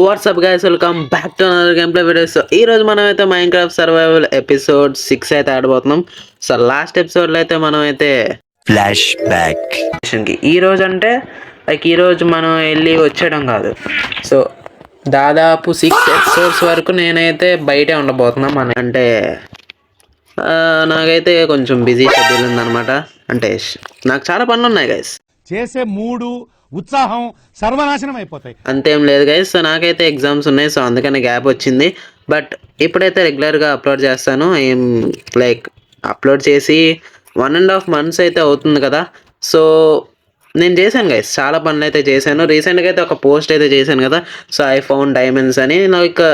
WhatsApp guys, welcome back to another game play video. So ఈ రోజు మనం అయితే మైన్క్రాఫ్ట్ సర్వైవల్ ఎపిసోడ్ 6 అయితే ఆడబోతున్నాం. సో లాస్ట్ ఎపిసోడ్లో అయితే మనం అయితే ఫ్లాష్ బ్యాక్ ఈ రోజు అంటే ఈ రోజు మనం వెళ్ళి వచ్చేయడం కాదు. సో దాదాపు 6 ఎపిసోడ్స్ వరకు నేనైతే బయటే ఉండబోతున్నాం. అంటే నాకైతే కొంచెం బిజీ షెడ్యూల్ ఉందన్నమాట. అంటే నాకు చాలా పనులు ఉన్నాయి గైస్. చేసే మూడు ఉత్సాహం సర్వనాశనం అయిపోతాయి. అంతేం లేదు గైస్. సో నాకైతే ఎగ్జామ్స్ ఉన్నాయి, సో అందుకని గ్యాప్ వచ్చింది. బట్ ఇప్పుడైతే రెగ్యులర్గా అప్లోడ్ చేస్తాను. అప్లోడ్ చేసి 1.5 months అయితే అవుతుంది కదా. సో నేను చేశాను గైస్, చాలా పనులు అయితే చేశాను. రీసెంట్గా అయితే ఒక పోస్ట్ అయితే చేశాను కదా. సో ఐ ఫౌండ్ డైమండ్స్ అని. నాకు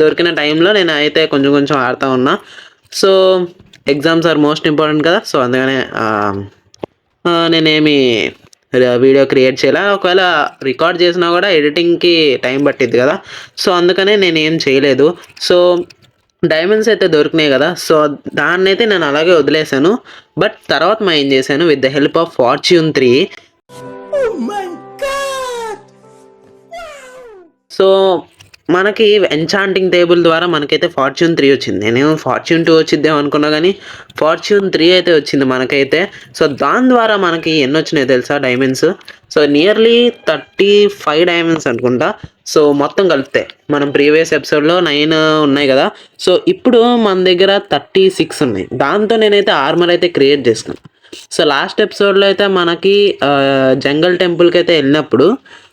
దొరికిన టైంలో నేను అయితే కొంచెం ఆడుతూ ఉన్నా. So exams are most important కదా. సో అందుకనే నేనేమి వీడియో క్రియేట్ చేయాలి. ఒకవేళ రికార్డ్ చేసినా కూడా ఎడిటింగ్కి టైం పట్టిద్ది కదా. సో అందుకనే నేను ఏం చేయలేదు. సో డైమండ్స్ అయితే దొరికినాయి కదా. సో దాన్ని అయితే నేను అలాగే వదిలేశాను. బట్ తర్వాత ఏం చేశాను, with the help of Fortune 3. So మనకి ఎన్చాంటింగ్ టేబుల్ ద్వారా మనకైతే Fortune 3 వచ్చింది. నేను Fortune 2 వచ్చిద్దాం అనుకున్నా, కానీ Fortune 3 అయితే వచ్చింది మనకైతే. సో దాని ద్వారా మనకి ఎన్ని వచ్చినాయి తెలుసా డైమండ్స్? సో నియర్లీ 35 డైమండ్స్ అనుకుంటా. సో మొత్తం కలిపితే మనం ప్రీవియస్ ఎపిసోడ్లో 9 ఉన్నాయి కదా. సో ఇప్పుడు మన దగ్గర 36 ఉన్నాయి. దాంతో నేనైతే ఆర్మర్ అయితే క్రియేట్ చేస్తున్నాను. సో లాస్ట్ ఎపిసోడ్లో అయితే మనకి జంగల్ టెంపుల్కి అయితే వెళ్ళినప్పుడు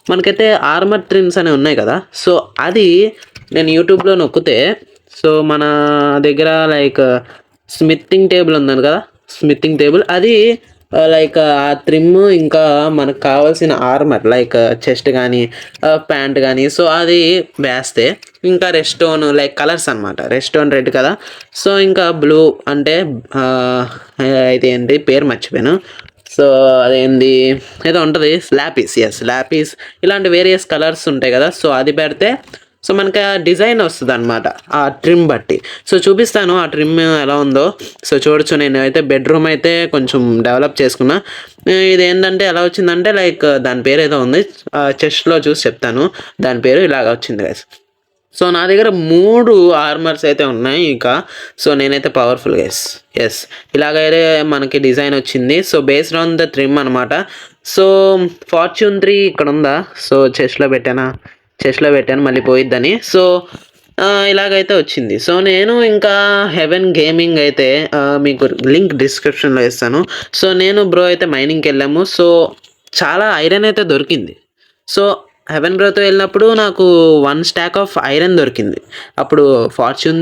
మనకైతే ఆర్మర్ ట్రిమ్స్ అనేవి ఉన్నాయి కదా. సో అది నేను యూట్యూబ్లో నొక్కితే, సో మన దగ్గర స్మిత్తింగ్ టేబుల్ ఉందని కదా, స్మిత్తింగ్ టేబుల్ అది ఆ ట్రిమ్ ఇంకా మనకు కావాల్సిన ఆర్మర్ చెస్ట్ కానీ ప్యాంట్ కానీ, సో అది వేస్తే ఇంకా రెస్టోన్ కలర్స్ అనమాట. రెస్టోన్ రెడ్ కదా. సో ఇంకా బ్లూ అంటే అయితే ఏంటి పేరు మర్చిపోయాను. సో అదేంది ఏదో ఉంటుంది, ల్యాపిస్ ఇలాంటి వేరియస్ కలర్స్ ఉంటాయి కదా. సో అది పెడితే సో మనకి ఆ డిజైన్ వస్తుంది అనమాట ఆ ట్రిమ్ బట్టి. సో చూపిస్తాను ఆ ట్రిమ్ ఎలా ఉందో. సో చూడొచ్చు, నేను అయితే బెడ్రూమ్ అయితే కొంచెం డెవలప్ చేసుకున్నా. ఇది ఏంటంటే ఎలా వచ్చిందంటే దాని పేరు ఏదో ఉంది, చెస్ట్లో చూసి చెప్తాను. దాని పేరు ఇలాగ వచ్చింది గైస్. సో నా దగ్గర 3 ఆర్మర్స్ అయితే ఉన్నాయి ఇంకా. సో నేనైతే పవర్ఫుల్ గైస్. ఎస్, ఇలాగైతే మనకి డిజైన్ వచ్చింది. So based on the trim అనమాట. సో Fortune 3 ఇక్కడ ఉందా? సో చెస్ట్లో పెట్టాను మళ్ళీ పోయిద్దని. సో ఇలాగైతే వచ్చింది. సో నేను ఇంకా హెవెన్ గేమింగ్ అయితే మీకు లింక్ డిస్క్రిప్షన్లో ఇస్తాను. సో నేను బ్రో అయితే మైనింగ్కి వెళ్ళాము. సో చాలా ఐరన్ అయితే దొరికింది. సో హెవెన్ బ్రోతో వెళ్ళినప్పుడు నాకు 1 stack ఆఫ్ ఐరన్ దొరికింది. అప్పుడు Fortune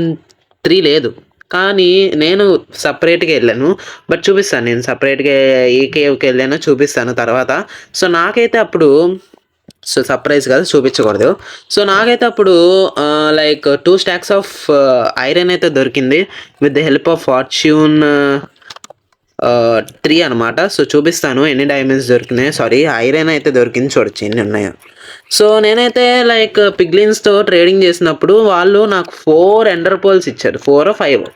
3 లేదు, కానీ నేను సపరేట్గా వెళ్ళాను. బట్ చూపిస్తాను, నేను సపరేట్గా ఏ కేవ్కి వెళ్ళానో చూపిస్తాను తర్వాత. సో నాకైతే అప్పుడు సర్ప్రైజ్ కాదు, చూపించకూడదు. సో నాకైతే అప్పుడు 2 stacks ఆఫ్ ఐరన్ అయితే దొరికింది with the help of Fortune 3 అనమాట. సో చూపిస్తాను ఎన్ని డైమండ్స్ దొరికినాయి. సారీ, ఐరన్ అయితే దొరికింది, చూడొచ్చు ఎన్ని ఉన్నాయో. సో నేనైతే పిగ్లిన్స్తో ట్రేడింగ్ చేసినప్పుడు వాళ్ళు నాకు 4 ఎండర్ పోల్స్ ఇచ్చారు, 4 or 5.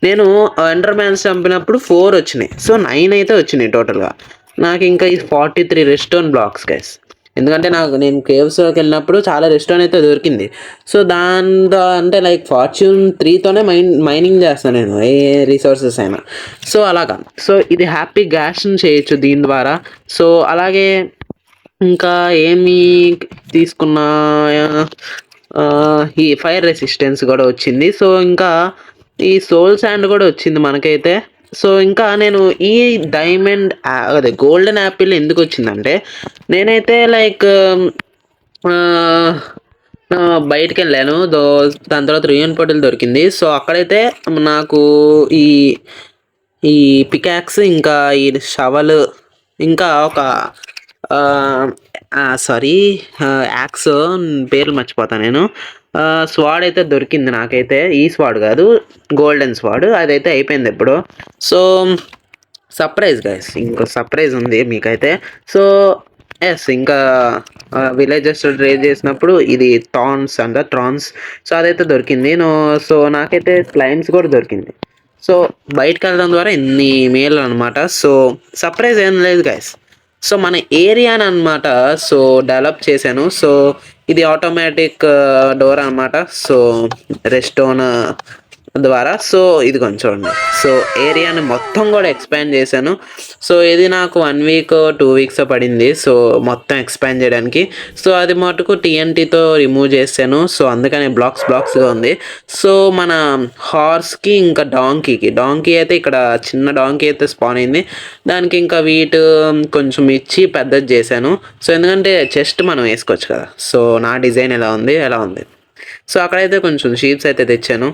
నేను ఎండర్ మ్యాన్స్ చంపినప్పుడు 4 వచ్చినాయి. సో 9 అయితే వచ్చినాయి టోటల్గా. నాకు ఇంకా ఈ 43 రెస్టోన్ బ్లాక్స్ గైస్. ఎందుకంటే నేను కేవ్స్లోకి వెళ్ళినప్పుడు చాలా రెస్టోన్ అయితే దొరికింది. సో దాంతో అంటే Fortune 3తోనే మైనింగ్ చేస్తాను నేను, ఏ రిసోర్సెస్ అయినా. సో అలాగా. సో ఇది హ్యాపీ గ్యాస్ని చేయొచ్చు దీని ద్వారా. సో అలాగే ఇంకా ఏమి తీసుకున్నా, ఈ ఫైర్ రెసిస్టెన్స్ కూడా వచ్చింది. సో ఇంకా ఈ సోల్ శాండ్ కూడా వచ్చింది మనకైతే. సో ఇంకా నేను ఈ డైమండ్ అదే గోల్డెన్ యాపిల్ ఎందుకు వచ్చిందంటే, నేనైతే బయటికి వెళ్ళాను. దాని తర్వాత రియన్ పోర్టల్ దొరికింది. సో అక్కడైతే నాకు ఈ పికాక్స్ ఇంకా ఈ షవల్ ఇంకా ఒక యాక్స్ పేర్లు మర్చిపోతాను నేను. స్వాడ్ అయితే దొరికింది నాకైతే. ఈ స్వాడ్ కాదు, గోల్డెన్ స్వాడ్. అదైతే అయిపోయింది ఎప్పుడు. సో సర్ప్రైజ్ గైస్, ఇంకో సర్ప్రైజ్ ఉంది మీకైతే. సో ఎస్, ఇంకా విలేజెస్ రేజ్ చేసినప్పుడు ఇది ట్రాన్స్. సో అదైతే దొరికింది. సో నాకైతే స్లైమ్స్ కూడా దొరికింది. సో బయటకు వెళ్ళడం ద్వారా ఇన్ని మేలు అనమాట. సో సర్ప్రైజ్ ఏం లేదు గైస్. సో మన ఏరియాని అనమాట సో డెవలప్ చేశాను. సో ఇది ఆటోమేటిక్ డోర్ అన్నమాట. సో రెస్టోన్ ద్వారా సో ఇది కొంచెం చూడండి. సో ఏరియాని మొత్తం కూడా ఎక్స్పాండ్ చేశాను. సో ఇది నాకు 1 వీక్ 2 వీక్స్ పడింది సో మొత్తం ఎక్స్పాండ్ చేయడానికి. సో అది మటుకు TNTతో రిమూవ్ చేశాను. సో అందుకని బ్లాక్స్గా ఉంది. సో మన హార్స్కి ఇంకా డాంకీ అయితే ఇక్కడ చిన్న డాంకీ అయితే స్పాన్ అయింది. దానికి ఇంకా వీటు కొంచెం ఇచ్చి పెద్దది చేశాను. సో ఎందుకంటే చెస్ట్ మనం వేసుకోవచ్చు కదా. సో నా డిజైన్ ఎలా ఉంది. సో అక్కడైతే కొంచెం షీప్స్ అయితే తెచ్చాను.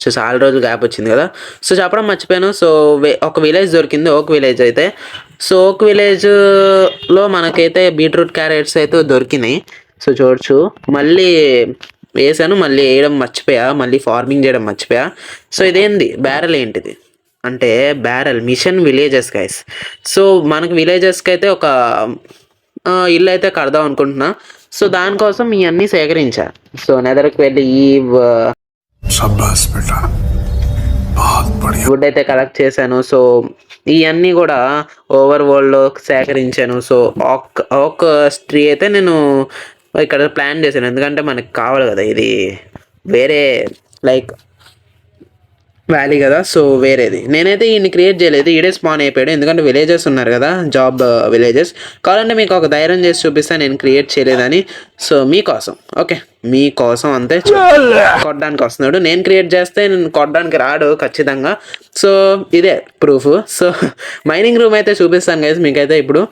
సో చాలా రోజులు గ్యాప్ వచ్చింది కదా. సో చెప్పడం మర్చిపోయాను. సో ఒక విలేజ్ దొరికింది, ఓక్ విలేజ్ అయితే. సో ఓక్ విలేజ్లో మనకైతే బీట్రూట్ క్యారెట్స్ అయితే దొరికినాయి. సో చూడొచ్చు, మళ్ళీ వేసాను, మళ్ళీ వేయడం మర్చిపోయా, మళ్ళీ ఫార్మింగ్ చేయడం మర్చిపోయా. సో ఇదేంది బ్యారెల్ ఏంటిది అంటే barrel mission villages guys. So మనకు విలేజెస్కి అయితే ఒక ఇల్లు అయితే కడదాం అనుకుంటున్నా. సో దానికోసం ఇవన్నీ సేకరించా. సో నెదర్కి వెళ్ళి ఈ వుడ్ అయితే కలెక్ట్ చేశాను. సో ఇవన్నీ కూడా ఓవర్ వరల్డ్లో సేకరించాను. సో ఆక్ ట్రీ అయితే నేను ఇక్కడ ప్లాన్ చేశాను, ఎందుకంటే మనకి కావాలి కదా, ఇది వేరే లైక్ వ్యాలీ కదా. సో వేరేది నేనైతే ఈయన్ని క్రియేట్ చేయలేదు, ఈడే స్పాన్ అయిపోయాడు. ఎందుకంటే విలేజెస్ ఉన్నారు కదా, జాబ్ విలేజెస్. కావాలంటే మీకు ఒక ధైర్యం చేసి చూపిస్తాను నేను క్రియేట్ చేయలేదని. సో మీకోసం మీకోసం అంతే కొట్టడానికి వస్తున్నాడు. నేను క్రియేట్ చేస్తే నేను కొట్టడానికి రాడు ఖచ్చితంగా. సో ఇదే ప్రూఫ్. సో మైనింగ్ రూమ్ అయితే చూపిస్తాను గైస్ మీకైతే ఇప్పుడు.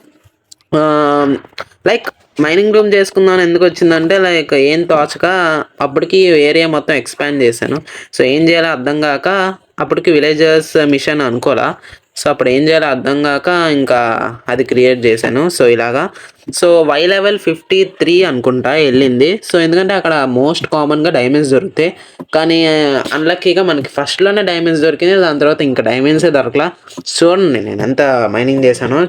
లైక్ మైనింగ్ రూమ్ చేసుకుందామని ఎందుకు వచ్చిందంటే లైక్ ఏం తోచక అప్పటికి ఏరియా మొత్తం ఎక్స్పాండ్ చేశాను. సో ఏం చేయాలో అర్థం కాక అప్పటికి విలేజర్స్ మిషన్ అనుకోలా. సో అప్పుడు ఏం చేయాలో అర్థం కాక ఇంకా అది క్రియేట్ చేశాను. సో ఇలాగా సో వై లెవెల్ 53 అనుకుంటా వెళ్ళింది. సో ఎందుకంటే అక్కడ మోస్ట్ కామన్గా డైమండ్స్ దొరుకుతాయి, కానీ అన్లక్కీగా మనకి ఫస్ట్లోనే డైమండ్స్ దొరికింది. దాని తర్వాత ఇంకా డైమండ్సే దొరకలా. చూడండి నేను ఎంత మైనింగ్ చేశానో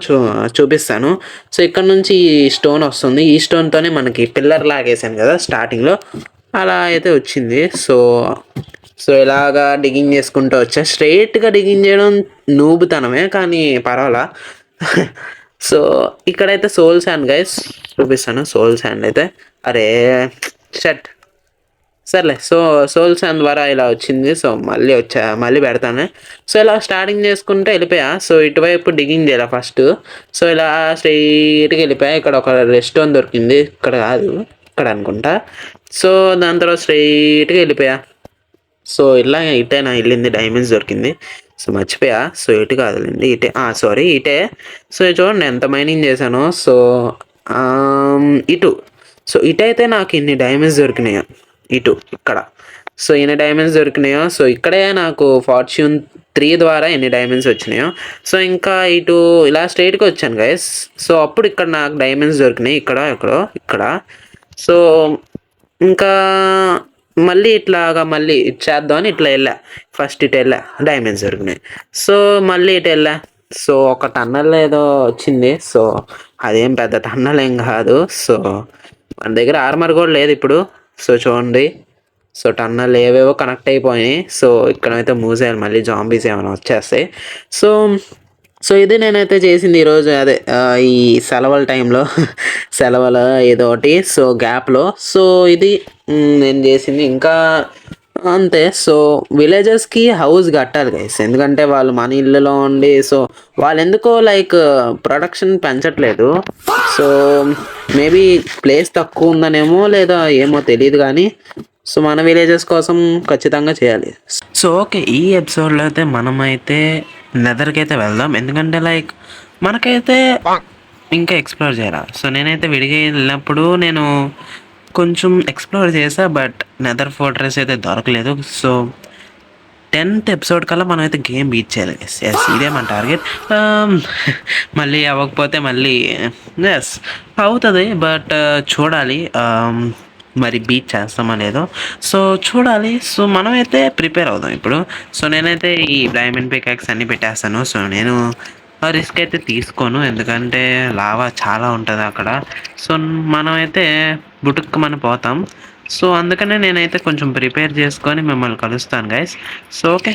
చూపిస్తాను. సో ఇక్కడ నుంచి ఈ స్టోన్ వస్తుంది, ఈ స్టోన్తోనే మనకి పిల్లర్ లాగేసాను కదా స్టార్టింగ్లో, అలా అయితే వచ్చింది. సో ఇలాగా డిగింగ్ చేసుకుంటూ వచ్చా. స్ట్రైట్గా డిగింగ్ చేయడం నూబుతనమే, కానీ పర్వాలా. సో ఇక్కడైతే సోల్ శాండ్ గైస్ చూపిస్తాను. సోల్ శాండ్ అయితే అరే షట్ సర్లే. సో సోల్ శాండ్ ద్వారా ఇలా వచ్చింది. సో మళ్ళీ పెడతాను. సో ఇలా స్టార్టింగ్ చేసుకుంటే వెళ్ళిపోయా. సో ఇటువైపు డిగింగ్ చేయాలి ఫస్ట్. సో ఇలా స్ట్రైట్గా వెళ్ళిపోయా. ఇక్కడ ఒక రెస్టారెంట్ దొరికింది, ఇక్కడ కాదు ఇక్కడ అనుకుంటా. సో దాని తర్వాత స్ట్రైట్గా వెళ్ళిపోయా. సో ఇలా ఇటే నా వెళ్ళింది, డైమండ్స్ దొరికింది. సో మర్చిపోయా. సో ఇటు కాదులేండి, ఇటే సారీ ఇటే. సో చూడండి ఎంత మైనింగ్ చేశానో. సో ఇటు సో ఇటైతే నాకు ఇన్ని డైమండ్స్ దొరికినాయో, ఇక్కడ సో ఎన్ని డైమండ్స్ దొరికినాయో. సో ఇక్కడే నాకు ఫార్చ్యూన్ 3 ద్వారా ఎన్ని డైమండ్స్ వచ్చినాయో. సో ఇంకా ఇటు ఇలా స్ట్రైట్గా వచ్చాను గైస్. సో అప్పుడు ఇక్కడ నాకు డైమండ్స్ దొరికినాయి, ఇక్కడ. సో ఇంకా మళ్ళీ మళ్ళీ చేద్దామని ఇట్లా వెళ్ళా. ఫస్ట్ ఇటు వెళ్ళా, డైమండ్స్ దొరికినాయి. సో మళ్ళీ ఇటు వెళ్ళా. సో ఒక టన్నల్ ఏదో వచ్చింది. సో అదేం పెద్ద టన్నల్ ఏం కాదు. సో మన దగ్గర ఆర్మర్ కూడా లేదు ఇప్పుడు. సో చూడండి, సో టన్నల్ ఏవేవో కనెక్ట్ అయిపోయినాయి. సో ఇక్కడైతే మూవ్ చేయాలి, మళ్ళీ జాంబీస్ ఏమైనా వచ్చేస్తాయి. సో ఇది నేనైతే చేసింది ఈరోజు. అదే ఈ సెలవుల టైంలో సెలవులు ఏదో ఒకటి సో గ్యాప్లో. సో ఇది నేను చేసింది. ఇంకా అంతే. సో విలేజెస్కి హౌస్ కట్టాలి గైస్, ఎందుకంటే వాళ్ళు మన ఇళ్ళలో ఉండి సో వాళ్ళు ఎందుకో లైక్ ప్రొడక్షన్ పెంచట్లేదు. సో మేబీ ప్లేస్ తక్కువ ఉందనేమో లేదా ఏమో తెలియదు, కానీ సో మన విలేజెస్ కోసం ఖచ్చితంగా చేయాలి. సో ఓకే, ఈ ఎపిసోడ్లో అయితే మనమైతే నెదర్కి అయితే వెళ్దాం, ఎందుకంటే లైక్ మనకైతే ఇంకా ఎక్స్ప్లోర్ చేయాలి. సో నేనైతే విడిగా వెళ్ళినప్పుడు నేను కొంచెం ఎక్స్ప్లోర్ చేసా, బట్ నెదర్ ఫోర్ట్రెస్ అయితే దొరకలేదు. సో 10th ఎపిసోడ్ కల్లా మనం అయితే గేమ్ బీట్ చేయాలి. ఎస్ ఇదే మన టార్గెట్. మళ్ళీ అవ్వకపోతే మళ్ళీ ఎస్ అవుతుంది, బట్ చూడాలి మరి బీట్ చేస్తామో లేదో. సో చూడాలి. సో మనమైతే ప్రిపేర్ అవుదాం ఇప్పుడు. సో నేనైతే ఈ డైమండ్ పికాక్స్ అన్నీ పెట్టేస్తాను. సో నేను రిస్క్ అయితే తీసుకోను, ఎందుకంటే లావా చాలా ఉంటుంది అక్కడ. సో మనమైతే బుటుక్కుమని పోతాం. సో అందుకనే నేనైతే కొంచెం ప్రిపేర్ చేసుకొని మిమ్మల్ని కలుస్తాను guys. So okay.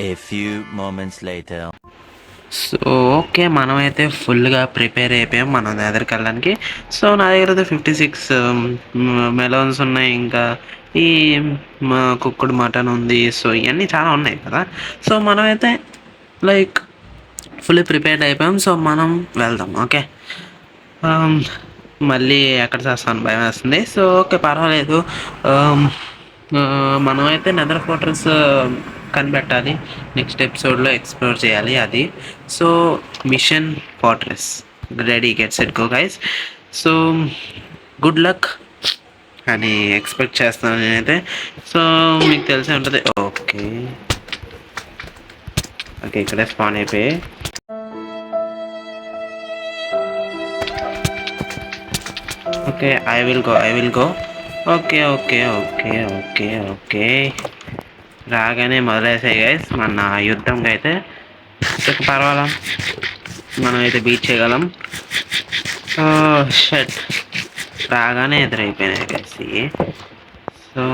A few moments later. So okay, మనమైతే ఫుల్గా ప్రిపేర్ అయిపోయాం మన దగ్గరికి వెళ్ళడానికి. సో నా దగ్గర అయితే 56 మెలోన్స్ ఉన్నాయి, ఇంకా ఈ కుక్కుడు మటన్ ఉంది. సో ఇవన్నీ చాలా ఉన్నాయి కదా. సో మనమైతే లైక్ ఫుల్లీ ప్రిపేర్డ్ అయిపోయాం. సో మనం వెళ్దాం. ఓకే, మళ్ళీ ఎక్కడ చేస్తాను భయం వేస్తుంది. సో ఓకే, పర్వాలేదు. మనమైతే నెదర్ ఫోర్ట్రెస్ కనిపెట్టాలి, నెక్స్ట్ ఎపిసోడ్లో ఎక్స్ప్లోర్ చేయాలి అది. So mission fortress ready, get set go guys. So good luck అని ఎక్స్పెక్ట్ చేస్తాను నేనైతే. సో మీకు తెలిసే ఉంటుంది. ఓకే ఓకే, ఇక్కడే స్పాన్ అయిపోయి. Okay, I will go. Okay okay okay okay okay, రాగానే మొదలైసాయి గైస్ మన యుద్ధంకి అయితే. పర్వాలా, మనం అయితే బీట్ చేయగలం. షట్, రాగానే ఎదురైపోయినాయి గైస్.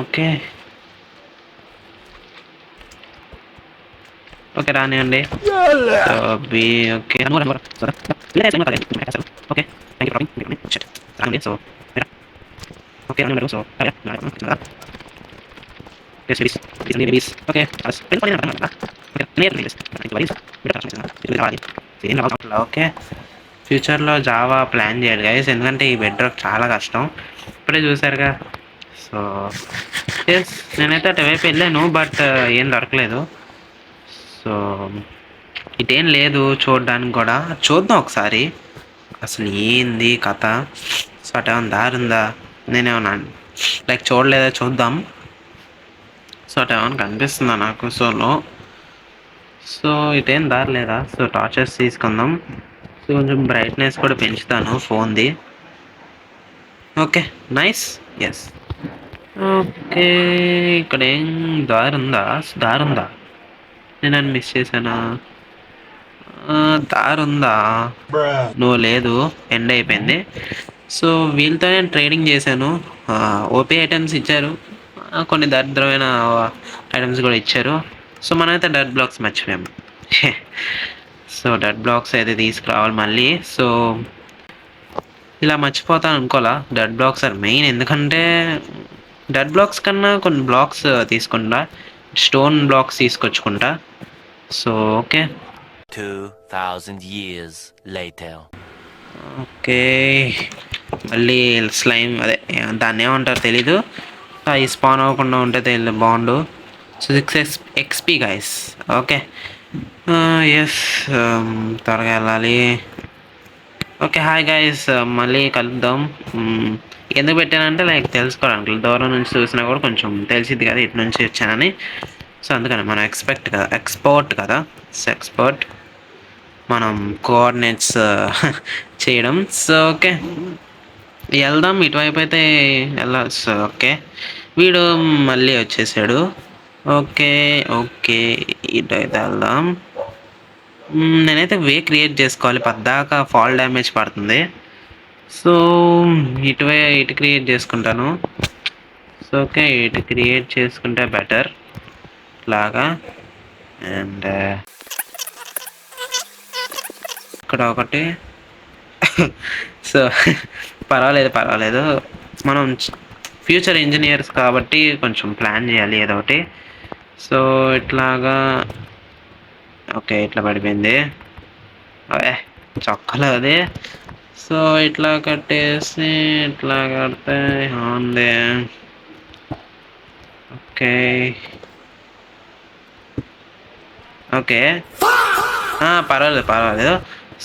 ఓకే ఓకే, రానివ్వండి. Okay okay, so okay so okay, ఫ్యూచర్లో జావా ప్లాన్ చేయాలి గైస్, ఎందుకంటే ఈ బెడ్రాక్ చాలా కష్టం. ఇప్పుడే చూసారుగా. సో ఎస్, నేనైతే అటువైపు వెళ్ళాను, బట్ ఏం దొరకలేదు. సో ఇటేం లేదు చూడడానికి కూడా. చూద్దాం ఒకసారి అసలు ఏంది కథ. సో అటేమన్నా దారి ఉందా, నేనేమన్నా లైక్ చూడలేదా, చూద్దాం. సో అటేమన్నా కనిపిస్తుందా నాకు. So no. సో ఇటేం దారి లేదా. సో టార్చెస్ తీసుకుందాం. సో కొంచెం బ్రైట్నెస్ కూడా పెంచుతాను ఫోన్ది. Okay nice, yes. ఓకే, ఇక్కడ ఏం దారి ఉందా, నేను మిస్ చేశానా? దారి ఉందా? నో, లేదు, ఎండ్ అయిపోయింది. సో వీళ్ళతో నేను ట్రేడింగ్ చేశాను. ఓపీ ఐటమ్స్ ఇచ్చారు, కొన్ని దరిద్రమైన ఐటమ్స్ కూడా ఇచ్చారు. సో మనమైతే డెడ్ బ్లాక్స్ మర్చిపోయాము. సో డెడ్ బ్లాక్స్ అయితే తీసుకురావాలి మళ్ళీ. సో ఇలా మర్చిపోతాను అనుకోలా. డెడ్ బ్లాక్స్ ఆర్ మెయిన్, ఎందుకంటే డెడ్ బ్లాక్స్ కన్నా కొన్ని బ్లాక్స్ తీసుకుంటా, స్టోన్ బ్లాక్స్ తీసుకొచ్చుకుంటా. So okay, 2000 years later. Okay, మళ్ళీ స్లైమ్, అదే దాన్ని ఏమంటారు తెలీదు, అవి స్పాన్ అవ్వకుండా ఉంటే తెలియదు బాగుండు. So 6 XP guys. Okay yes, త్వరగా వెళ్ళాలి. ఓకే హాయ్ గైస్, మళ్ళీ కలుద్దాం. ఎందుకు పెట్టానంటే లైక్ తెలుసుకోవడానికి, దూరం నుంచి చూసినా కూడా కొంచెం తెలిసిద్ది కదా ఇటు నుంచి వచ్చానని. సో అందుకని మనం ఎక్స్పోర్ట్ కదా. సో ఎక్స్పోర్ట్ మనం కోఆర్డినేట్స్ చేయడం. సో ఓకే, వెళ్దాం. ఇటువైపు అయితే వెళ్ళాలి. సో ఓకే, వీడు మళ్ళీ వచ్చేసాడు. ఓకే ఓకే, ఇటువైతే వెళ్దాం. నేనైతే వే క్రియేట్ చేసుకోవాలి, పద్దాకా ఫాల్ డ్యామేజ్ పడుతుంది. సో ఇటు క్రియేట్ చేసుకుంటాను. సో ఓకే, ఇటు క్రియేట్ చేసుకుంటే బెటర్ లాగా. అండ్ ఇక్కడ ఒకటి. సో పర్వాలేదు, మనం ఫ్యూచర్ ఇంజనీర్స్ కాబట్టి కొంచెం ప్లాన్ చేయాలి ఏదో ఒకటి. సో ఇట్లాగా. ఓకే, ఇట్లా పడిపోయింది చొక్కలో అది. సో ఇట్లా కట్టేసి ఇట్లా కడితే ఉంది. ఓకే ఓకే, పర్వాలేదు.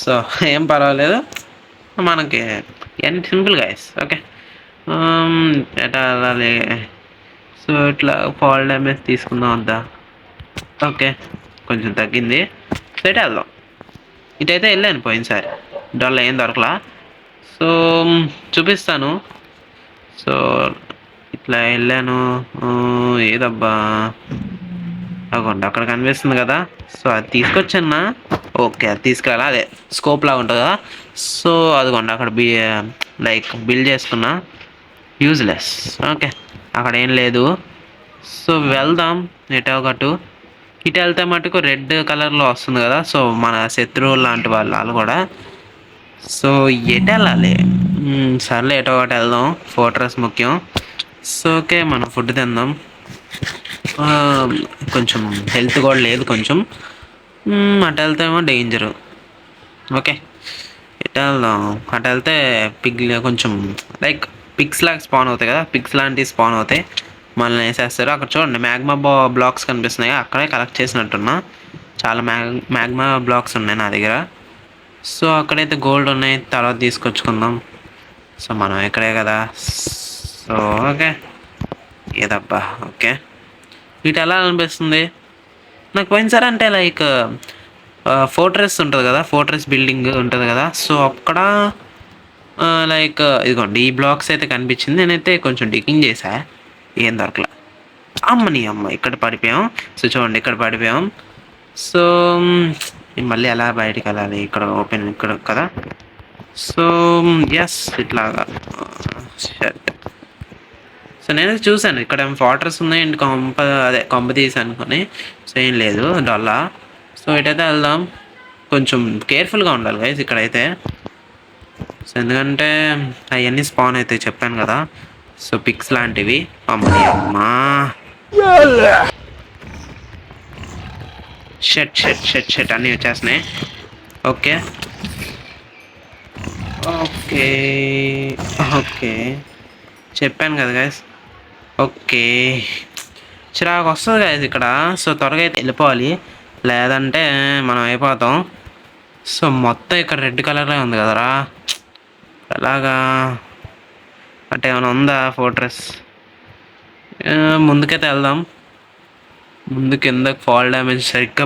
సో ఏం పర్వాలేదు, మనకి ఎంత సింపుల్ గైస్. ఓకే, ఎట్లా వెళ్ళాలి. సో ఇట్లా ఫాల్ డ్యామేజ్ తీసుకుందాం వద్దా. ఓకే, కొంచెం తగ్గింది. సో ఇటే వెళ్దాం. ఇటైతే వెళ్ళాను పోయినసారి, డల్ ఏం దొరకలా. సో చూపిస్తాను. సో ఇట్లా వెళ్ళాను. ఏదబ్బా, అవ్వండి అక్కడ కనిపిస్తుంది కదా. సో అది తీసుకొచ్చన్నా. ఓకే, అది తీసుకురాలా, అదే స్కోప్ లాగా ఉంటుంది కదా. సో అదిగోండి అక్కడ లైక్ బిల్డ్ చేసుకున్నా, యూజ్లెస్. ఓకే, అక్కడ ఏం లేదు. సో వెళ్దాం ఎటో ఒకటి. ఇటు వెళ్తే మటుకు రెడ్ కలర్లో వస్తుంది కదా, సో మన శత్రువులు లాంటి వాళ్ళు కూడా. సో ఎటు వెళ్ళాలి? సర్లే ఎటో ఒకటి వెళ్దాం, ఫోర్ట్రెస్ ముఖ్యం. సో ఓకే, మనం ఫుడ్ తిందాం. ఆ, కొంచెం హెల్త్ కూడా లేదు కొంచెం. అటు వెళ్తే ఏమో డేంజరు. ఓకే, ఎటు వెళ్దాం? అటు వెళ్తే కొంచెం లైక్ పిగ్స్ లాగా స్పాన్ అవుతాయి కదా, పిగ్స్ లాంటివి స్పాన్ అవుతాయి, మనల్ని వేసేస్తారు. అక్కడ చూడండి మ్యాగ్మా బ్లాక్స్ కనిపిస్తున్నాయి, అక్కడే కలెక్ట్ చేసినట్టున్నా. చాలా మ్యాగ్మా బ్లాక్స్ ఉన్నాయి నా దగ్గర. సో అక్కడైతే గోల్డ్ ఉన్నాయి, తర్వాత తీసుకొచ్చుకుందాం. సో మనం ఇక్కడే కదా. So okay, ఏదబ్బా. ఓకే, ఇటు ఎలా అనిపిస్తుంది నాకు పోయినసారి అంటే లైక్ ఫోర్ట్రెస్ ఉంటుంది కదా, ఫోర్ట్రెస్ బిల్డింగ్ ఉంటుంది కదా. సో అక్కడ లైక్ ఇదిగోండి ఈ బ్లాక్స్ అయితే కనిపించింది. నేనైతే కొంచెం డిగ్గింగ్ చేసా, ఏం దొరకలా. అమ్మ ఇక్కడ పడిపోయాం. సో చూడండి ఇక్కడ పడిపోయాం. సో మళ్ళీ ఎలా బయటికి వెళ్ళాలి? ఇక్కడ ఓపెన్ ఇక్కడ కదా. సో ఎస్ ఇట్లాగా. షర్ట్. సో నేను చూశాను ఇక్కడ ఫార్ట్రెస్ ఉన్నాయండి, కొంప తీసి అనుకుని. సో ఏం లేదు, డొల్లా. సో ఇటైతే వెళ్దాం. కొంచెం కేర్ఫుల్గా ఉండాలి గైస్ ఇక్కడైతే. సో ఎందుకంటే అవన్నీ స్పాన్ అయితే చెప్పాను కదా. సో పిక్స్ లాంటివి. అమ్మా షెట్ అన్నీ వచ్చేస్తున్నాయి. ఓకే ఓకే ఓకే, చెప్పాను కదా గైస్. ఓకే, చిరాకు వస్తుంది గైస్ ఇక్కడ. సో త్వరగా అయితే వెళ్ళిపోవాలి, లేదంటే మనం అయిపోతాం. సో మొత్తం ఇక్కడ రెడ్ కలర్లో ఉంది కదరా, ఎలాగా? అంటే ఏమైనా ఉందా ఫోర్ట్రెస్? ముందుకైతే వెళ్దాం. ముందు కిందకి ఫాల్ డ్యామేజ్ సరిగ్గా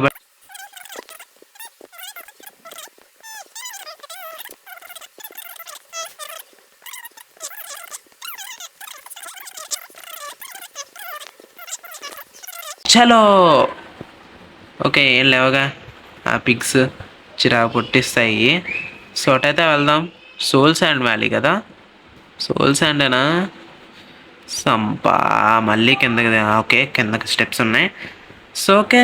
చలో. ఓకే, ఏం లేవుగా ఆ పిగ్స్, చిరాకు పుట్టిస్తాయి. సో అటైతే వెళ్దాం. సోల్ శాండ్ వ్యాలీ కదా, సోల్ శాండేనా? సంపా మళ్ళీ కిందకి. ఓకే, కిందకి స్టెప్స్ ఉన్నాయి. సో ఓకే,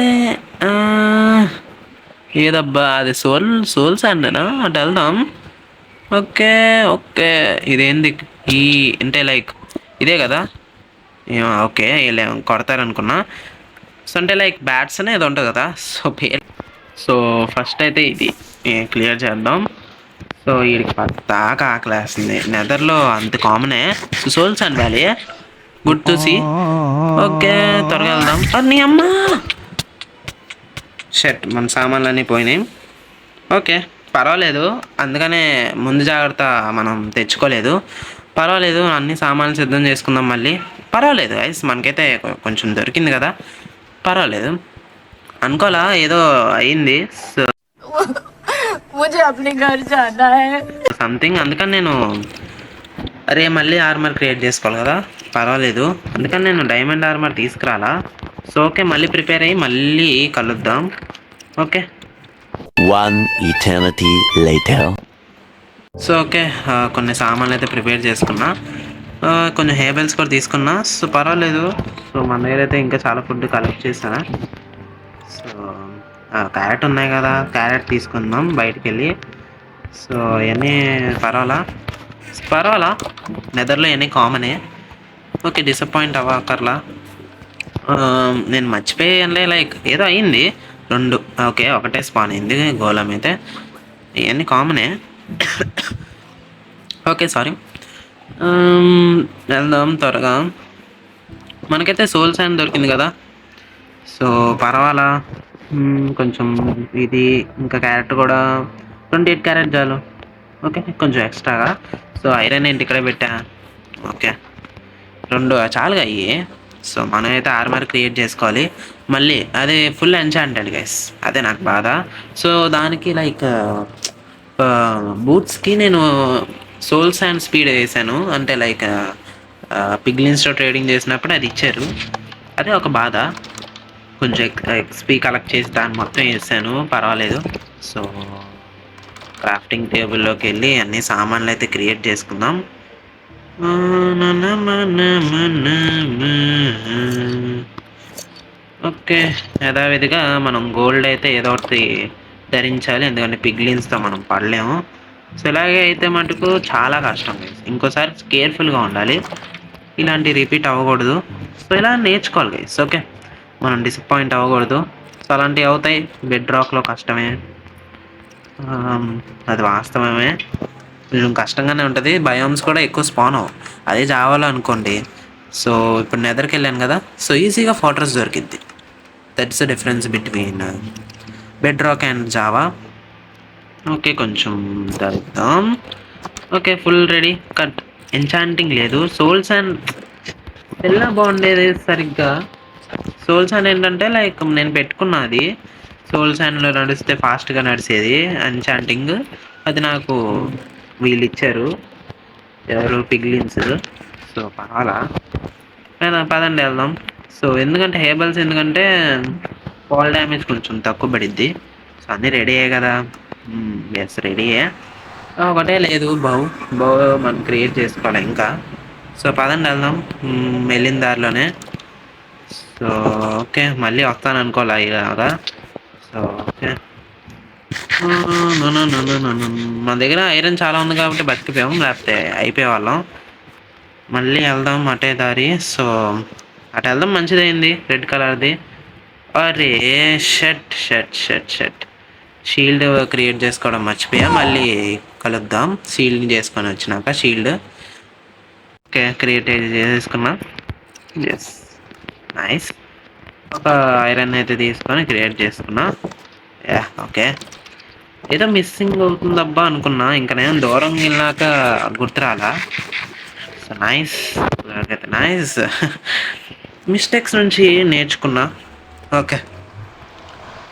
ఏదబ్బా అది సోల్ శాండేనా? అటు వెళ్దాం. ఓకే ఓకే, ఇదేంది ఈ అంటే లైక్ ఇదే కదా. ఓకే, కొడతారనుకున్నా. సో అంటే లైక్ బ్యాట్స్ అనేది ఉంటుంది కదా. సో ఫస్ట్ అయితే ఇది క్లియర్ చేద్దాం. సో వీడికి పద్దాకా ఆకలేస్తుంది. నెదర్లో అంత కామనే. Soul sand valley, good to see. Okay త్వరగా వెళ్దాం. నీ అమ్మ షర్ట్, మన సామాన్లు అన్నీ పోయినాయి. ఓకే పర్వాలేదు, అందుకనే ముందు జాగ్రత్త మనం తెచ్చుకోలేదు. పర్వాలేదు, అన్ని సామాన్లు సిద్ధం చేసుకుందాం మళ్ళీ. పర్వాలేదు ఐస్, మనకైతే కొంచెం దొరికింది కదా, పర్వాలేదు. అనుకోలా ఏదో అయింది. సో मुझे अपने घर जाना है సంథింగ్, అందుకని నేను అరే మళ్ళీ ఆర్మర్ క్రియేట్ చేసుకోవాలి కదా. పర్వాలేదు, అందుకని నేను డైమండ్ ఆర్మర్ తీసుకురాలా. సో ఓకే, మళ్ళీ ప్రిపేర్ అయ్యి మళ్ళీ కలుద్దాం. Okay, One eternity later. So okay, కొన్ని సామాన్లు అయితే ప్రిపేర్ చేసుకున్నా, కొన్ని హేబెల్స్ కూడా తీసుకున్నా. సో పర్వాలేదు. సో మన దగ్గర అయితే ఇంకా చాలా ఫుడ్ కలెక్ట్ చేశాను. సో క్యారెట్ ఉన్నాయి కదా, క్యారెట్ తీసుకుందాం బయటికి వెళ్ళి. సో ఇవన్నీ పర్వాలా, నెదర్లో ఇవన్నీ కామనే. ఓకే, డిసప్పాయింట్ అవ్వకర్లా. నేను మర్చిపోయానులే, లైక్ ఏదో అయింది. 2 ఓకే, ఒకటే స్పాన్ అయింది గోళం అయితే. ఇవన్నీ కామనే. Okay sorry. వెళ్దాం త్వరగా. మనకైతే సోల్ శాండ్ దొరికింది కదా. సో పర్వాలా, కొంచెం ఇది ఇంకా క్యారెట్ కూడా 28 క్యారెట్ చాలు. ఓకే, కొంచెం ఎక్స్ట్రాగా. సో ఐరన్ ఏంటి ఇక్కడే పెట్టా. ఓకే 2 చాలుగా అయ్యి. సో మనం అయితే ఆర్మర్ క్రియేట్ చేసుకోవాలి మళ్ళీ. అదే ఫుల్ ఎన్చాంటెడ్ గైస్, అదే నాకు బాధ. సో దానికి లైక్ బూట్స్కి నేను సోల్ శాండ్ స్పీడ్ వేసాను, అంటే లైక్ పిగ్లిన్స్తో ట్రేడింగ్ చేసినప్పుడు అది ఇచ్చారు. అదే ఒక బాధ. కొంచెం ఎక్స్పీ కలెక్ట్ చేసి దాన్ని మొత్తం వేసాను, పర్వాలేదు. సో క్రాఫ్టింగ్ టేబుల్లోకి వెళ్ళి అన్ని సామాన్లు అయితే క్రియేట్ చేసుకుందాం. ఓకే. యథావిధిగా మనం గోల్డ్ అయితే ఏదో ఒకటి ధరించాలి. ఎందుకంటే పిగ్లిన్స్‌తో మనం పడలేము. సో, ఇలాగే అయితే మటుకు చాలా కష్టం గైస్. ఇంకోసారి కేర్‌ఫుల్‌గా ఉండాలి. ఇలాంటివి రిపీట్ అవ్వకూడదు. సో, ఇలా నేర్చుకోవాలి గైస్. ఓకే. మనం డిసప్పాయింట్ అవ్వకూడదు. సో, అలాంటివి అవుతాయి. బెడ్ రాక్‌లో కష్టమే. ఆహ్, అది వాస్తవమే. కొంచెం కష్టంగానే ఉంటది. బయోమ్స్ కూడా ఎక్కువ స్పాన్ అవ్వవు. అదే జావాలో అనుకోండి. సో, ఇప్పుడు నెదర్‌కెళ్ళాను గదా! సో, ఈజీగా ఫార్ట్రెస్ దొరికిద్ది. That's the difference between bedrock and Java. Okay. కొంచెం దద్దాం. Okay. Full ready. Cut. Enchanting లేదు. సోల్స్ అండ్ ఎలా బాగుండేది సరిగ్గా. సోల్స్ అండ్ ఏంటంటే లైక్ నేను పెట్టుకున్నది. సోల్స్ అండ్‌లో నడిస్తే ఫాస్ట్‌గా నడిసేది ఎన్చాంటింగ్. అది నాకు వీళ్ళిచ్చారు. ఎవరు పిగ్లిన్స్. సో, పర్వాలా. పదండి వెళ్దాం. సో, ఎందుకంటే హేబల్స్ ఎందుకంటే ఫాల్ డ్యామేజ్ కొంచెం తక్కువ పడిద్ది. సో, అన్నీ రెడీయే కదా. ఎస్ రెడీయే. ఒకటే లేదు బౌ మనం క్రియేట్ చేసుకోవాలి ఇంకా. సో, పదండి వెళ్దాం. వెళ్ళిన దారిలోనే. So, okay. మళ్ళీ వస్తాను అనుకోలే ఇలాగా. So, okay. మన దగ్గర ఐరన్ చాలా ఉంది కాబట్టి బతికిపోయాం. లేకపోతే అయిపోయేవాళ్ళం. మళ్ళీ వెళ్దాం అటే దారి. సో, అటు వెళ్దాం మంచిదైంది. రెడ్ కలర్‌ది. అరే! షట్. షీల్డ్ క్రియేట్ చేసుకోవడం మర్చిపోయా. మళ్ళీ కలుద్దాం. షీల్డ్ చేసుకొని వచ్చినాక షీల్డ్. ఓకే. క్రియేట్ చేసుకున్నా. యెస్. నైస్. ఒక ఐరన్ అయితే తీసుకొని క్రియేట్ చేసుకున్నా. యాహ్! ఓకే. ఏదో మిస్సింగ్ అవుతుందబ్బా అనుకున్నా. ఇంక నేను దూరం వెళ్ళాక గుర్తురాలా. So, nice. నాకైతే నైస్. మిస్టేక్స్ నుంచి నేర్చుకున్నా. ఓకే.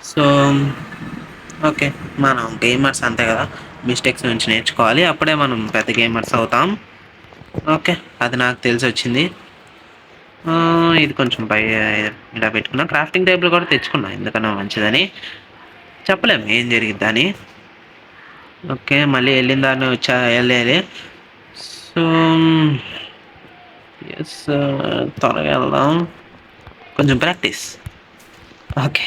So, okay. మనం గేమర్స్ అంతే కదా! మిస్టేక్స్ నుంచి నేర్చుకోవాలి. అప్పుడే మనం పెద్ద గేమర్స్ అవుతాం. ఓకే. అది నాకు తెలిసొచ్చింది. ఇది కొంచెం ఇలా పెట్టుకున్నా. క్రాఫ్టింగ్ టేబుల్ కూడా తెచ్చుకున్నా. ఎందుకన్నా మంచిదని. చెప్పలేము ఏం జరిగిద్దని. ఓకే. మళ్ళీ వెళ్ళిన దారినే వెళ్ళాలి. So, yes. త్వరగా వెళ్దాం. కొంచెం ప్రాక్టీస్. ఓకే.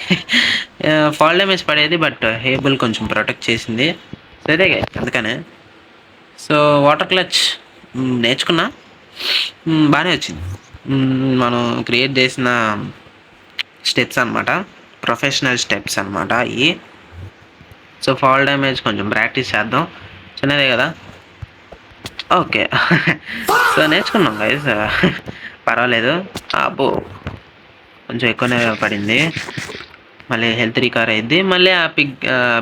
ఫాల్ డ్యామేజ్ పడేది. బట్ హేబుల్ కొంచెం ప్రొటెక్ట్ చేసింది. సరే అందుకనే. సో, వాటర్ క్లచ్ నేర్చుకున్నా. బాగానే వచ్చింది. మనం క్రియేట్ చేసిన స్టెప్స్ అనమాట. ప్రొఫెషనల్ స్టెప్స్ అనమాట ఇవి. సో, ఫాల్ డ్యామేజ్ కొంచెం ప్రాక్టీస్ చేద్దాం. చిన్నదే కదా. ఓకే. సో, నేర్చుకున్నాం గైస్. పర్వాలేదు. అబ్బో! కొంచెం ఎక్కువనే పడింది. మళ్ళీ హెల్త్ రికవర్ అయ్యిద్ది. మళ్ళీ ఆ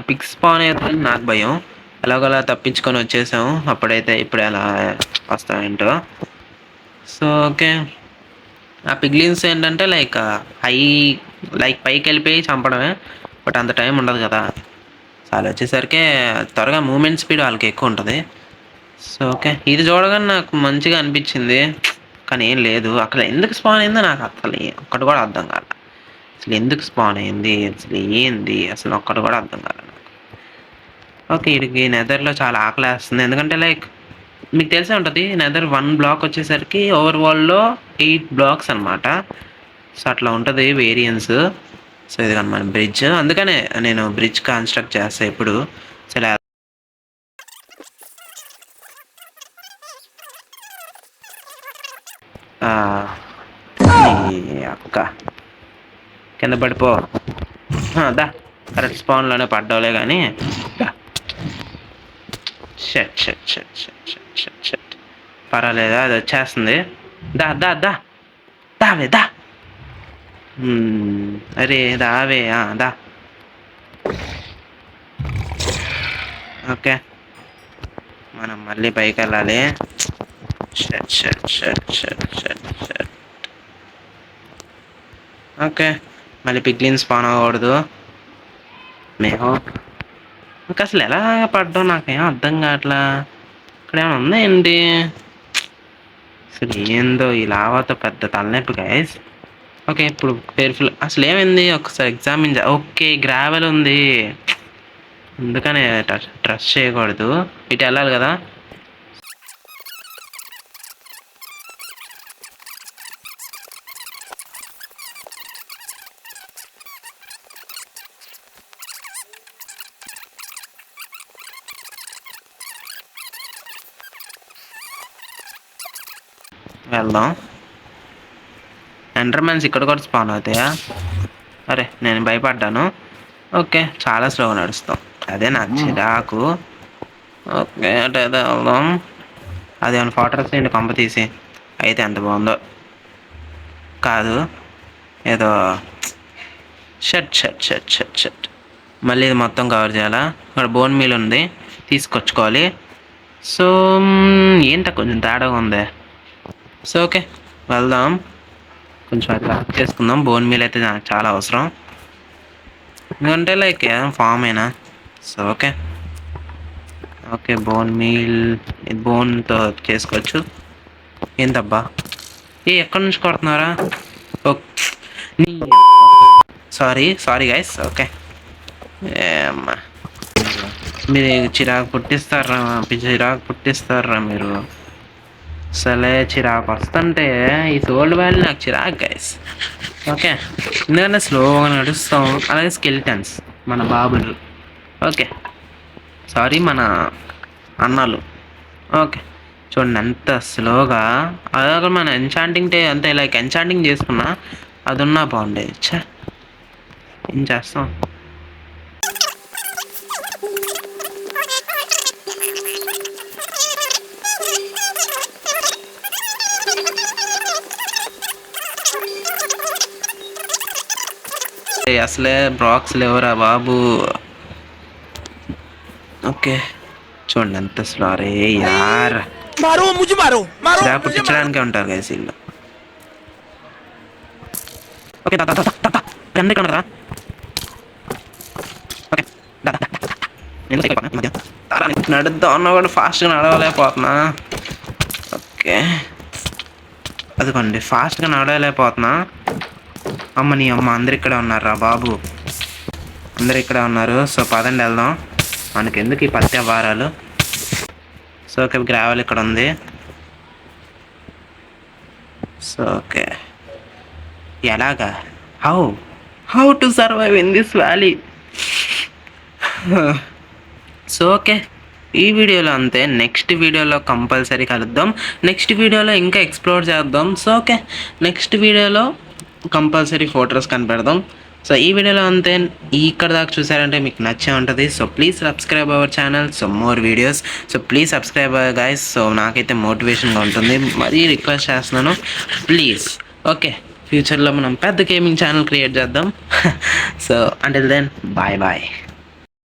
పిగ్ స్పాన్ అవుతుందని నాకు భయం. ఎలాగోలా తప్పించుకొని వచ్చేసాము. అప్పుడైతే ఇప్పుడు ఎలా వస్తామేంటో. So, okay. ఆ పిగ్లిన్స్ ఏంటంటే లైక్ పైకి వెళ్ళిపోయి చంపడమే. బట్ అంత టైం ఉండదు కదా. సో, అలా వచ్చేసరికి త్వరగా మూమెంట్ స్పీడ్ వాళ్ళకి ఎక్కువ ఉంటుంది. So, okay. ఇది చూడగానే నాకు మంచిగా అనిపించింది. కానీ ఏం లేదు. అక్కడ ఎందుకు స్పాన్ అయిందో నాకు అసలు ఒక్కటి కూడా అర్థం కాలే. అసలు ఎందుకు స్పాన్ అయింది? అసలు ఏంది? అసలు ఒక్కటి కూడా అర్థం కాలే నాకు. ఓకే. ఈడికి నెదర్‌లో చాలా ఆకలేస్తుంది. ఎందుకంటే లైక్ మీకు తెలిసే ఉంటది. నెదర్ 1 బ్లాక్ వచ్చేసరికి ఓవర్ వరల్డ్‌లో 8 బ్లాక్స్ అనమాట. సో, అట్లా ఉంటది వేరియన్స్. సో, ఇదిగోండి మన బ్రిడ్జ్. అందుకనే నేను బ్రిడ్జ్ కన్‌స్ట్రక్ట్ చేస్తా ఎప్పుడు. సో, ఇలా నీ అక్క కింద పడిపో. దా కరెక్ట్ స్పాన్లోనే పడ్డావులే కానీ దా. షట్. పర్వాలేదా అది వచ్చేస్తుంది. దా దావే దా. అరే దావే దా. ఓకే. మనం మళ్ళీ పైకి వెళ్ళాలి. షట్. ఓకే. మళ్ళీ పిగ్లిన్ స్పాన్ అవ్వకూడదు. మేము ఇంకా అసలు ఎలా పడ్డాం నాకేం అర్థం కావట్లా. ఇక్కడ ఏమైనా ఉందా ఏంటి? అసలు ఏందో ఈ లావాతో పెద్ద తలనొప్పి గైస్. ఓకే. ఇప్పుడు కేర్ఫుల్. అసలు ఏమైంది ఒకసారి ఎగ్జామిన్ ఓకే. గ్రావెల్ ఉంది. అందుకనే ట్రస్ట్ చేయకూడదు. ఇటు వెళ్ళాలి కదా. వెళ్దాం. ఎండర్మెన్స్ ఇక్కడ కూడా స్పాన్ అవుతాయా? అరే నేను భయపడ్డాను. ఓకే చాలా స్లోగా నడుస్తాం, అదే నాకు చిరాకు. ఓకే అంటే అదే వెళ్దాం. అదేమన్నా ఫాటర్స్ ఏంటి పంప తీసి అయితే ఎంత బాగుందో కాదు, ఏదో shut shut shut shut shut మళ్ళీ ఇది మొత్తం కవర్ చేయాలా? ఇక్కడ బోన్ మీల్ ఉంది, తీసుకొచ్చుకోవాలి. సో ఏంట కొంచెం తేడాగా ఉంది. సో ఓకే వెళ్దాం, కొంచెం అది వర్క్ చేసుకుందాం. బోన్ మీల్ అయితే నాకు చాలా అవసరం, ఎందుకంటే లైక్ ఫామ్ అయినా. So okay okay bone meal ఇది బోన్తో చేసుకోవచ్చు. ఏంటబ్బా ఎక్కడి నుంచి కొడుతున్నారా? Sorry sorry guys. ఓకే ఏమ్మా మీరు చిరాకు పుట్టిస్తారా మీరు? అసలే చిరాకు వస్తుంటే ఈ సోల్డ్ వ్యాలీ నాకు చిరాకు గైస్. ఓకే ఎందుకంటే స్లోగా నడుస్తాం. అలాగే స్కెలిటన్స్ మన బాబులు, ఓకే సారీ మన అన్నలు. ఓకే చూడండి ఎంత స్లోగా. అలాగే మన ఎన్చాంటింగ్ అంతే లైక్ ఎన్చాంటింగ్ చేసుకున్నా అది ఉన్నా బాగుండేది. ఛా ఏం చేస్తాం. అసలే బ్రాక్స్ లేవరా బాబు. ఓకే చూడండి ఎంత స్లో. అరే యార్ పుట్టించడానికే ఉంటారు కదా వీళ్ళు. ఓకే ఎందుకనరా? ఓకే నడుద్దాం అన్నా కూడా ఫాస్ట్గా నడవలేకపోతున్నా. ఓకే అదిగోండి ఫాస్ట్గా నడవలేకపోతున్నా. అమ్మ నీ అమ్మ అందరు ఇక్కడే ఉన్నారా బాబు, అందరు ఇక్కడే ఉన్నారు. సో పదండి వెళ్దాం, మనకి ఎందుకు ఈ పత్తి వారాలు. సో ఓకే గ్రావెల్ ఇక్కడ ఉంది. సో ఓకే ఎలాగా how to survive in this valley. So okay ఈ వీడియోలో అంతే, నెక్స్ట్ వీడియోలో కంపల్సరీ కలుద్దాం. నెక్స్ట్ వీడియోలో ఇంకా ఎక్స్ప్లోర్ చేద్దాం. సో ఓకే నెక్స్ట్ వీడియోలో కంపల్సరీ ఫోటోస్ కనిపెడదాం. సో ఈ వీడియోలో అంతే. ఇక్కడ దాకా చూసారంటే మీకు నచ్చే ఉంటుంది. So please subscribe our channel, so more videos. So please subscribe guys. So నాకైతే మోటివేషన్గా ఉంటుంది, మరీ రిక్వెస్ట్ చేస్తున్నాను ప్లీజ్. ఓకే ఫ్యూచర్లో మనం పెద్ద గేమింగ్ ఛానల్ క్రియేట్ చేద్దాం. So until then bye bye.